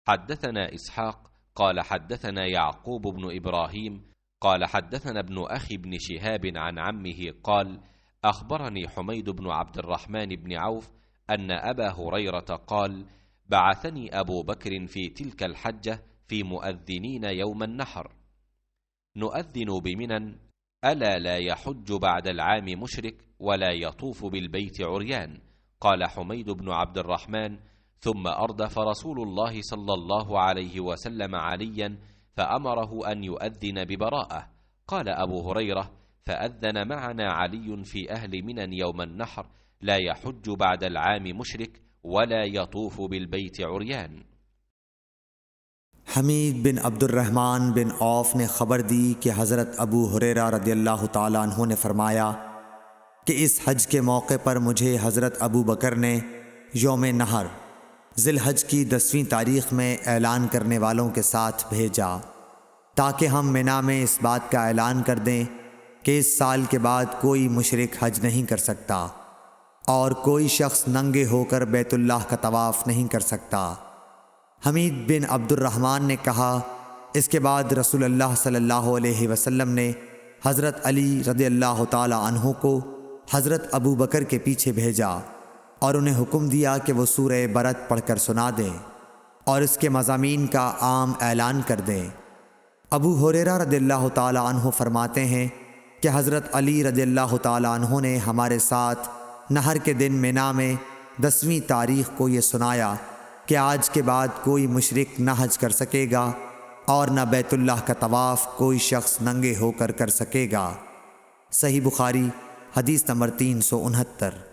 حدثنا إسحاق قال حدثنا يعقوب بن إبراهيم قال حدثنا ابن أخي بن شهاب عن عمه قال أخبرني حميد بن عبد الرحمن بن عوف أن أبا هريرة قال بعثني أبو بكر في تلك الحجة في مؤذنين يوم النحر نؤذن بمنى ألا لا يحج بعد العام مشرك ولا يطوف بالبيت عريان. قال حميد بن عبد الرحمن ثم أردف رسول الله صلى الله عليه وسلم عليا فأمره أن يؤذن ببراءة. قال أبو هريرة فأذن معنا علي في أهل منى يوم النحر لا يحج بعد العام مشرك ولا يطوف بالبيت عريان। हमीद बिन अब्दुर्रहमान बिन औफ ने ख़बर दी कि हज़रत अबू हुरैरा रदियल्लाहु ताला अन्हु ने फरमाया कि इस हज के मौके पर मुझे हज़रत अबू बकर ने यौम नहर ज़िलहज की 10वीं तारीख़ में ऐलान करने वालों के साथ भेजा ताकि हम मिना में इस बात का ऐलान कर दें कि इस साल के बाद कोई मुशरिक हज नहीं कर सकता और कोई शख्स नंगे होकर बैतुल्लाह का तवाफ़ नहीं कर सकता। हमीद बिन अब्दुर्रहमान ने कहा, इसके बाद रसूलुल्लाह सल्लल्लाहु अलैहि वसल्लम ने हज़रत अली रज़ियल्लाहु ताला अन्हु को हज़रत अबू बकर के पीछे भेजा और उन्हें हुक्म दिया कि वो सूरह बरत पढ़कर सुना दें और इसके मज़ामीन का आम ऐलान कर दें। अबू हुरैरा रज़ियल्लाहु ताला अन्हु फरमाते हैं कि हज़रत अली रज़ियल्लाहु ताला अन्हु ने हमारे साथ नहर के दिन मिना में 10वीं तारीख़ को ये सुनाया कि आज के बाद कोई मुशरिक न हज कर सकेगा और न बैतुल्लाह का तवाफ़ कोई शख्स नंगे होकर कर सकेगा। सही बुखारी हदीस नंबर 369।